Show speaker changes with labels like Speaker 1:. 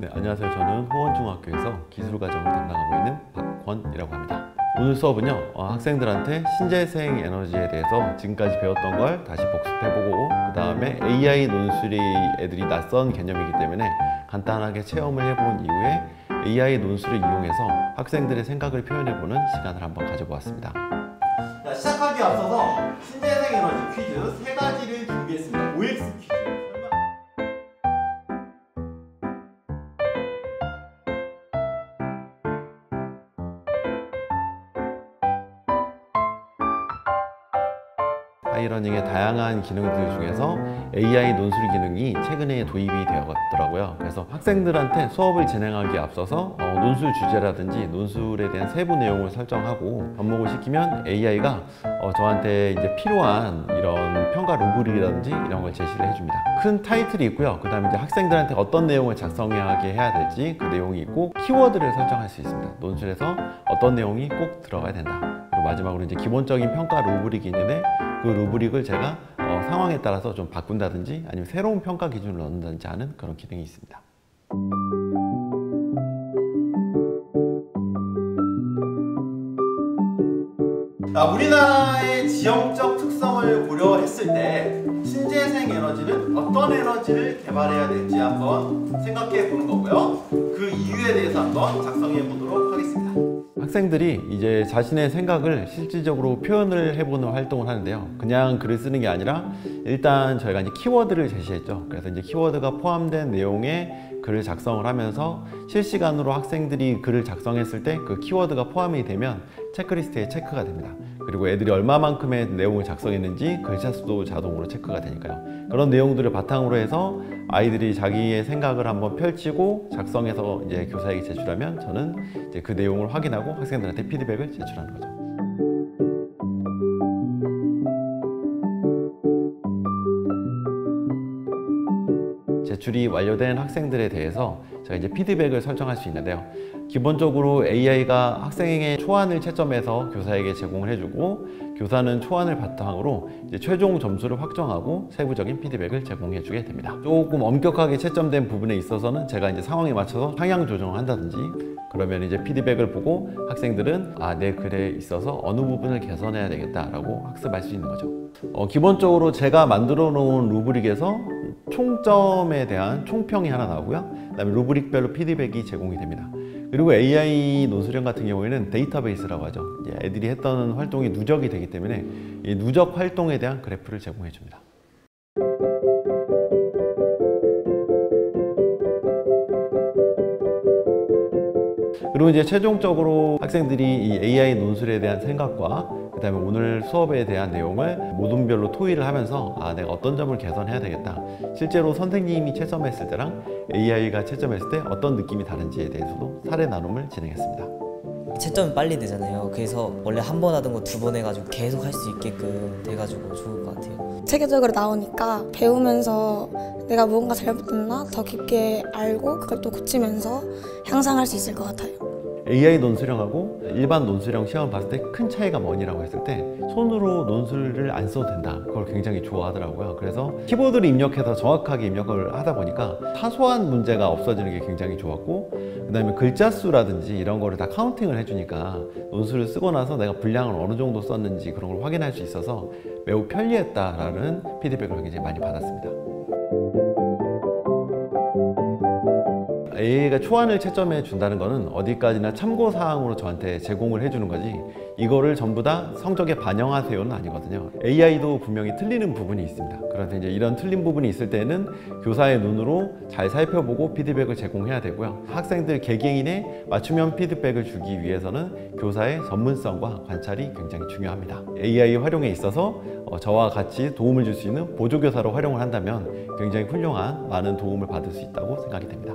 Speaker 1: 네, 안녕하세요. 저는 호원중학교에서 기술과정을 담당하고 있는 박권이라고 합니다. 오늘 수업은요, 학생들한테 신재생 에너지에 대해서 지금까지 배웠던 걸 다시 복습해보고 그 다음에 AI 논술이 애들이 낯선 개념이기 때문에 간단하게 체험을 해본 이후에 AI 논술을 이용해서 학생들의 생각을 표현해보는 시간을 한번 가져보았습니다.
Speaker 2: 자, 시작하기에 앞서서 신재생 에너지 퀴즈 3가지를 준비했습니다. OX 퀴즈.
Speaker 1: 하이러닝의 다양한 기능들 중에서 AI 논술 기능이 최근에 도입이 되었더라고요. 그래서 학생들한테 수업을 진행하기에 앞서서 논술 주제라든지 논술에 대한 세부 내용을 설정하고 접목을 시키면 AI가 저한테 이제 필요한 이런 평가 루브릭이라든지 이런 걸 제시를 해줍니다. 큰 타이틀이 있고요. 그 다음에 이제 학생들한테 어떤 내용을 작성하게 해야 될지 그 내용이 있고 키워드를 설정할 수 있습니다. 논술에서 어떤 내용이 꼭 들어가야 된다. 그리고 마지막으로 이제 기본적인 평가 루브릭이 있는데 그 루브릭을 제가 상황에 따라서 좀 바꾼다든지 아니면 새로운 평가 기준을 넣는다든지 하는 그런 기능이 있습니다.
Speaker 2: 자, 우리나라의 지형적 특성을 고려했을 때 신재생 에너지는 어떤 에너지를 개발해야 될지 한번 생각해 보는 거고요. 그 이유에 대해서 한번 작성해 보도록 하겠습니다.
Speaker 1: 학생들이 이제 자신의 생각을 실질적으로 표현을 해보는 활동을 하는데요. 그냥 글을 쓰는 게 아니라 일단 저희가 이제 키워드를 제시했죠. 그래서 이제 키워드가 포함된 내용의 글을 작성을 하면서 실시간으로 학생들이 글을 작성했을 때 그 키워드가 포함이 되면 체크리스트에 체크가 됩니다. 그리고 애들이 얼마만큼의 내용을 작성했는지 글자 수도 자동으로 체크가 되니까요. 그런 내용들을 바탕으로 해서 아이들이 자기의 생각을 한번 펼치고 작성해서 이제 교사에게 제출하면 저는 이제 그 내용을 확인하고 학생들한테 피드백을 제출하는 거죠. 제출이 완료된 학생들에 대해서 제가 이제 피드백을 설정할 수 있는데요. 기본적으로 AI가 학생의 초안을 채점해서 교사에게 제공을 해주고 교사는 초안을 바탕으로 이제 최종 점수를 확정하고 세부적인 피드백을 제공해주게 됩니다. 조금 엄격하게 채점된 부분에 있어서는 제가 이제 상황에 맞춰서 방향 조정을 한다든지 그러면 이제 피드백을 보고 학생들은 내 글에 있어서 어느 부분을 개선해야 되겠다라고 학습할 수 있는 거죠. 기본적으로 제가 만들어 놓은 루브릭에서 총점에 대한 총평이 하나 나오고요. 그다음에 루브릭별로 피드백이 제공이 됩니다. 그리고 AI 논술형 같은 경우에는 데이터베이스라고 하죠. 애들이 했던 활동이 누적이 되기 때문에 이 누적 활동에 대한 그래프를 제공해 줍니다. 그리고 이제 최종적으로 학생들이 이 AI 논술에 대한 생각과 그 다음에 오늘 수업에 대한 내용을 모둠별로 토의를 하면서 내가 어떤 점을 개선해야 되겠다. 실제로 선생님이 채점했을 때랑 AI가 채점했을 때 어떤 느낌이 다른지에 대해서도 사례 나눔을 진행했습니다.
Speaker 3: 채점이 빨리 되잖아요. 그래서 원래 한 번 하던 거 2번 해가지고 계속 할 수 있게끔 돼가지고 좋을 것 같아요.
Speaker 4: 체계적으로 나오니까 배우면서 내가 무언가 잘못됐나 더 깊게 알고 그걸 또 고치면서 향상할 수 있을 것 같아요.
Speaker 1: AI 논술형하고 일반 논술형 시험을 봤을 때 큰 차이가 뭐니라고 했을 때 손으로 논술을 안 써도 된다. 그걸 굉장히 좋아하더라고요. 그래서 키보드를 입력해서 정확하게 입력을 하다 보니까 사소한 문제가 없어지는 게 굉장히 좋았고 그 다음에 글자 수라든지 이런 거를 다 카운팅을 해주니까 논술을 쓰고 나서 내가 분량을 어느 정도 썼는지 그런 걸 확인할 수 있어서 매우 편리했다라는 피드백을 굉장히 많이 받았습니다. AI가 초안을 채점해 준다는 것은 어디까지나 참고사항으로 저한테 제공을 해주는 거지 이거를 전부 다 성적에 반영하세요는 아니거든요. AI도 분명히 틀리는 부분이 있습니다. 그래서 이제 이런 틀린 부분이 있을 때는 교사의 눈으로 잘 살펴보고 피드백을 제공해야 되고요. 학생들 개개인의 맞춤형 피드백을 주기 위해서는 교사의 전문성과 관찰이 굉장히 중요합니다. AI 활용에 있어서 저와 같이 도움을 줄 수 있는 보조교사로 활용을 한다면 굉장히 훌륭한 많은 도움을 받을 수 있다고 생각이 됩니다.